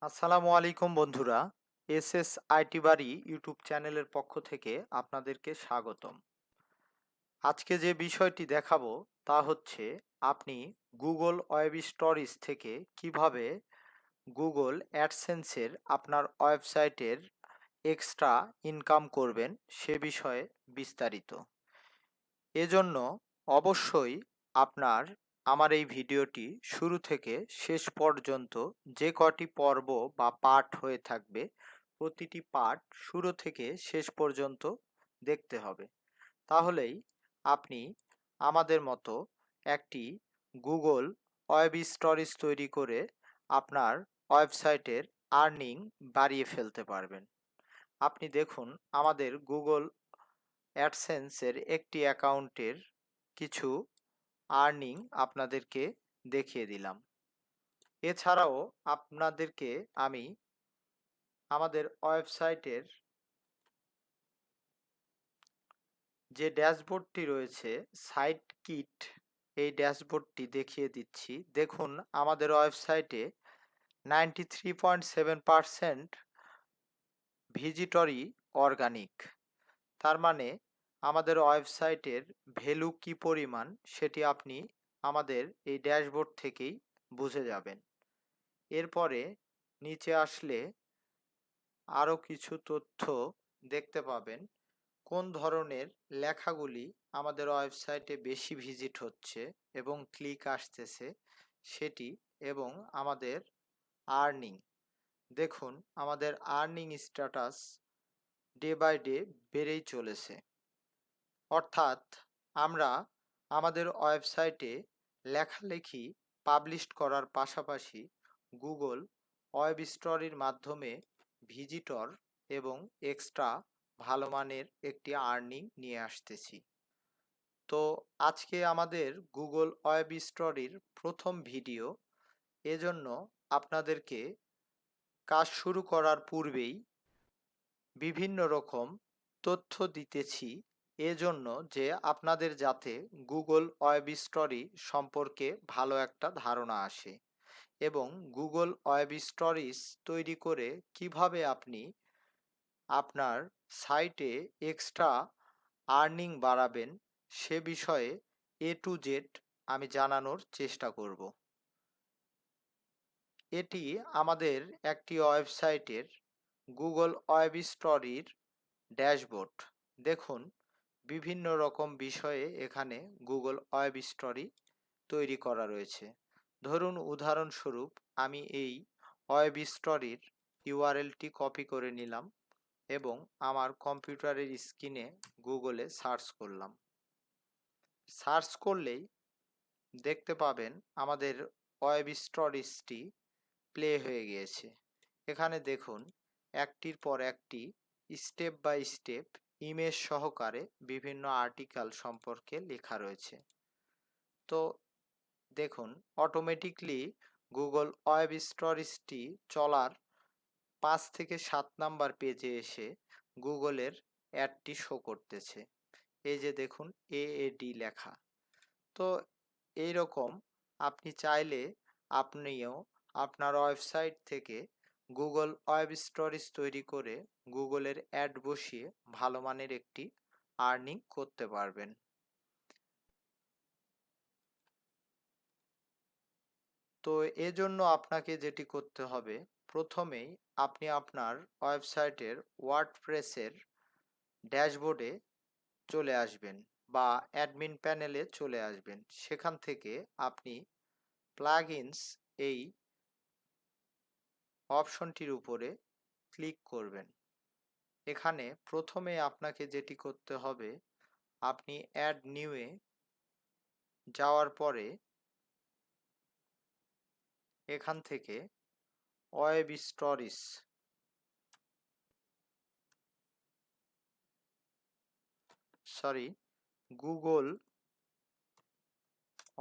আসসালামু আলাইকুম বন্ধুরা। এসএস আইটি বাড়ি ইউটিউব চ্যানেলের পক্ষ থেকে আপনাদেরকে স্বাগতম। আজকে যে বিষয়টি দেখাবো তা হচ্ছে আপনি গুগল ওয়েব স্টোরেজ থেকে কিভাবে গুগল অ্যাডসেন্সের আপনার ওয়েবসাইটের এক্সট্রা ইনকাম করবেন সে বিষয়ে বিস্তারিত। এজন্য অবশ্যই আপনার আমার এই ভিডিওটি শুরু থেকে শেষ পর্যন্ত যে কটি পর্ব বা পার্ট হয়ে থাকবে প্রতিটি পার্ট শুরু থেকে শেষ পর্যন্ত দেখতে হবে। তাহলেই আপনি আমাদের মতো একটি গুগল ওয়েব স্টোরেজ তৈরি করে আপনার ওয়েবসাইটের আর্নিং বাড়িয়ে ফেলতে পারবেন। আপনি দেখুন আমাদের গুগল অ্যাডসেন্সের একটি অ্যাকাউন্টের কিছু আর্নিং আপনাদেরকে দেখিয়ে দিলাম। এছাড়াও আপনাদেরকে আমি আমাদের ওয়েবসাইটের যে ড্যাশবোর্ডটি রয়েছে সাইট কিট, এই ড্যাশবোর্ডটি দেখিয়ে দিচ্ছি। দেখুন আমাদের ওয়েবসাইটে 93.7% ভিজিটরই অর্গানিক। তার মানে আমাদের ওয়েবসাইটের ভ্যালু কী পরিমাণ সেটি আপনি আমাদের এই ড্যাশবোর্ড থেকেই বুঝে যাবেন। এরপরে নিচে আসলে আরও কিছু তথ্য দেখতে পাবেন, কোন ধরনের লেখাগুলি আমাদের ওয়েবসাইটে বেশি ভিজিট হচ্ছে এবং ক্লিক আসতেছে সেটি, এবং আমাদের আর্নিং। দেখুন আমাদের earning status day by day বেড়েই চলেছে। অর্থাৎ আমরা আমাদের ওয়েবসাইটে লেখালেখি পাবলিশ করার পাশাপাশি গুগল ওয়েব স্টোরের মাধ্যমে ভিজিটর এবং এক্সট্রা ভালো মানের একটি আর্নিং নিয়ে আসতেছি। তো আজকে আমাদের গুগল ওয়েব স্টোরের প্রথম ভিডিও, এজন্য আপনাদেরকে কাজ শুরু করার পূর্বেই বিভিন্ন রকম তথ্য দিতেছি, এজন্য যে আপনাদের যাতে গুগল ওয়েব স্টোরি সম্পর্কে ভালো একটা ধারণা আসে এবং গুগল ওয়েব স্টোরিজ তৈরি করে কিভাবে আপনি আপনার সাইটে এক্সট্রা আর্নিং বাড়াবেন সে বিষয়ে এ টু জেড আমি জানানোর চেষ্টা করব। এটি আমাদের একটি ওয়েবসাইটের গুগল ওয়েব স্টোরির ড্যাশবোর্ড। দেখুন বিভিন্ন রকম বিষয়ে এখানে গুগল ওয়েব স্টোরি তৈরি করা রয়েছে। ধরুন উদাহরণস্বরূপ আমি এই ওয়েব স্টোরির ইউআরএলটি কপি করে নিলাম এবং আমার কম্পিউটারের স্ক্রিনে গুগলে সার্চ করলাম। সার্চ করলেই দেখতে পাবেন আমাদের ওয়েব স্টোরেজটি প্লে হয়ে গিয়েছে। এখানে দেখুন একটির পর একটি স্টেপ বাই স্টেপ ইমেজ সহকারে বিভিন্ন আর্টিকেল সম্পর্কে লেখা রয়েছে। তো দেখুন অটোমেটিকলি গুগল ওয়েব স্টোরেজটি চলার 5 থেকে 7 নাম্বার পেজে এসে গুগলের অ্যাডটি শো করতেছে। এই যে দেখুন এএডি লেখা। তো এই রকম আপনি চাইলে আপনিও আপনার ওয়েবসাইট থেকে গুগল ওয়েব স্টোরেজ তৈরি করে গুগলের অ্যাড বসিয়ে ভালো মানের একটি আর্নিং করতে পারবেন। তো এজন্য আপনাকে যেটি করতে হবে, প্রথমেই আপনি আপনার ওয়েবসাইটের ওয়ার্ডপ্রেসের ড্যাশবোর্ডে চলে আসবেন বা অ্যাডমিন প্যানেলে চলে আসবেন। সেখান থেকে আপনি প্লাগইনস এই অপশনটির উপরে ক্লিক করবেন। এখানে প্রথমে আপনাকে যেটি করতে হবে, আপনি অ্যাড নিউয়ে যাওয়ার পরে এখান থেকে web storage Google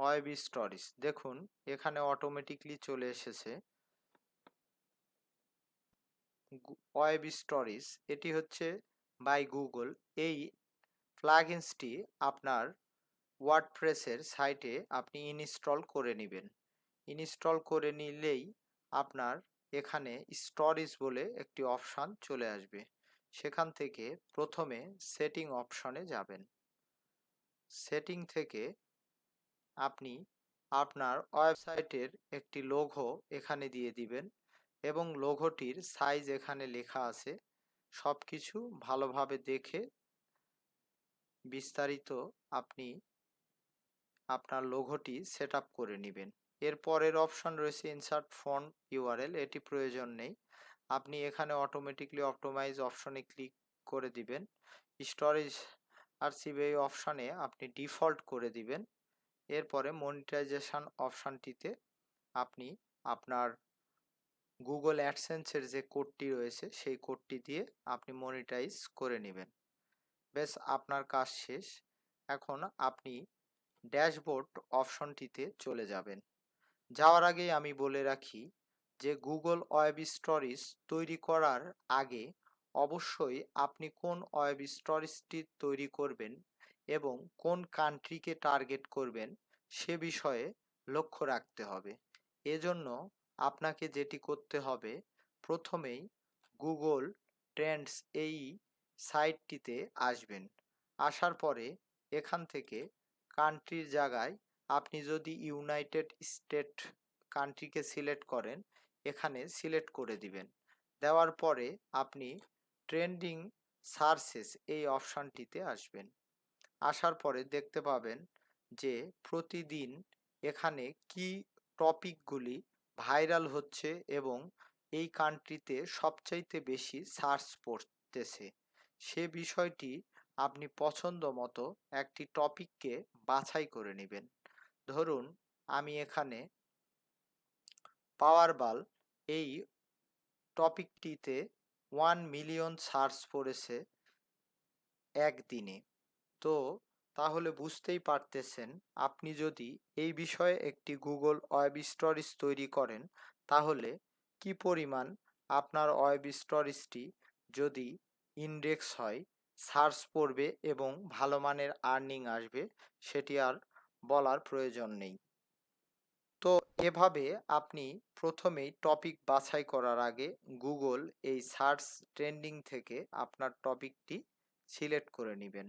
web storage, দেখুন এখানে অটোমেটিকলি চলে এসেছে ওয়েব স্টোরেজ। এটি হচ্ছে বাই গুগল। এই প্লাগইনসটি আপনার ওয়ার্ডপ্রেসের সাইটে আপনি ইনস্টল করে নেবেন। ইনস্টল করে নিলেই আপনার এখানে স্টোরেজ বলে একটি অপশান চলে আসবে। সেখান থেকে প্রথমে সেটিং অপশনে যাবেন। সেটিং থেকে আপনি আপনার ওয়েবসাইটের একটি লোগো এখানে দিয়ে দিবেন এবং লোগোটির সাইজ এখানে লেখা আছে। সব কিছু ভালোভাবে দেখে বিস্তারিত আপনি আপনার লোগোটি সেট আপ করে নেবেন। এর পরের অপশন রয়েছে ইনসার্ট ফন্ট ইউআরএল, এটি প্রয়োজন নেই। আপনি এখানে অটোমেটিকলি অপটোমাইজ অপশনে ক্লিক করে দিবেন। স্টোরেজ আরসিভ এই অপশানে আপনি ডিফল্ট করে দিবেন। এরপরে মনিটাইজেশন অপশানটিতে আপনি আপনার গুগল অ্যাডসেন্সের যে কোডটি রয়েছে সেই কোডটি দিয়ে আপনি মনিটাইজ করে নেবেন। বেশ, আপনার কাজ শেষ। এখন আপনি ড্যাশবোর্ড অপশনটিতে চলে যাবেন। যাওয়ার আগে আমি বলে রাখি যে গুগল ওয়েব স্টোরেজ তৈরি করার আগে অবশ্যই আপনি কোন ওয়েব স্টোরেজটি তৈরি করবেন এবং কোন কান্ট্রিকে টার্গেট করবেন সে বিষয়ে লক্ষ্য রাখতে হবে। এজন্য আপনাকে যেটি করতে হবে, প্রথমেই গুগল ট্রেন্ডস এই সাইটটিতে আসবেন। আসার পরে এখান থেকে কান্ট্রির জায়গায় আপনি যদি ইউনাইটেড স্টেট কান্ট্রিকে সিলেক্ট করেন, এখানে সিলেক্ট করে দিবেন। দেওয়ার পরে আপনি ট্রেন্ডিং সার্চেস এই অপশানটিতে আসবেন। আসার পরে দেখতে পাবেন যে প্রতিদিন এখানে কি টপিকগুলি ভাইরাল হচ্ছে এবং এই কান্ট্রিতে সবচাইতে বেশি সার্চ পড়তেছে সে বিষয়টি আপনি পছন্দ মতো একটি টপিককে বাছাই করে নেবেন। ধরুন আমি এখানে পাওয়ার বাল এই টপিকটিতে 1 মিলিয়ন সার্চ পড়েছে একদিনে। তো তাহলে বুঝতেই পারতেছেন, আপনি যদি এই বিষয়ে একটি গুগল ওয়েব স্টোরেজ তৈরি করেন তাহলে কি পরিমাণ আপনার ওয়েব স্টোরেজটি যদি ইন্ডেক্স হয়, সার্চ পড়বে এবং ভালো মানের আর্নিং আসবে সেটি আর বলার প্রয়োজন নেই। তো এভাবে আপনি প্রথমেই টপিক বাছাই করার আগে গুগল এই সার্চ ট্রেন্ডিং থেকে আপনার টপিকটি সিলেক্ট করে নেবেন।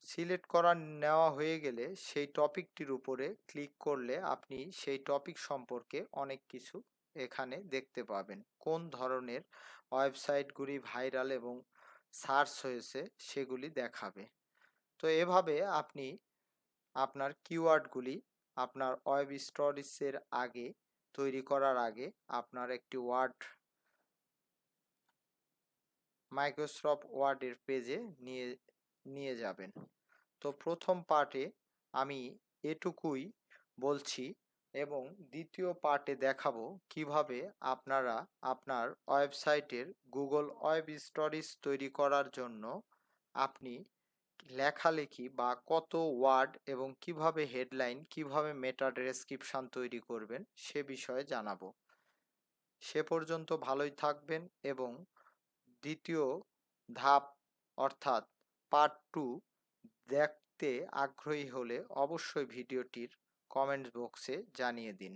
সিলেক্ট করা নেওয়া হয়ে গেলে সেই টপিকটির উপরে ক্লিক করলে আপনি সেই টপিক সম্পর্কে অনেক কিছু এখানে দেখতে পাবেন। কোন ধরনের ওয়েবসাইটগুলি ভাইরাল এবং সার্চ হয়েছে সেগুলি দেখাবে। তো এভাবে আপনি আপনার কিওয়ার্ডগুলি আপনার ওয়েব স্টোরেজের আগে তৈরি করার আগে আপনার একটি মাইক্রোসফট ওয়ার্ডের পেজে নিয়ে যাবেন। তো প্রথম পার্টে আমি এটুকুই বলছি এবং দ্বিতীয় পার্টে দেখাবো কিভাবে আপনারা আপনার ওয়েবসাইটের গুগল ওয়েব স্টোরেজ তৈরি করার জন্য আপনি লেখালেখি বা কত ওয়ার্ড এবং কিভাবে হেডলাইন, কিভাবে মেটা ডেসক্রিপশন তৈরি করবেন সে বিষয়ে জানাবো। সে পর্যন্ত ভালোই থাকবেন এবং দ্বিতীয় ধাপ অর্থাৎ পার্ট 2 দেখতে আগ্রহী হলে অবশ্যই ভিডিওটির কমেন্ট বক্সে জানিয়ে দিন।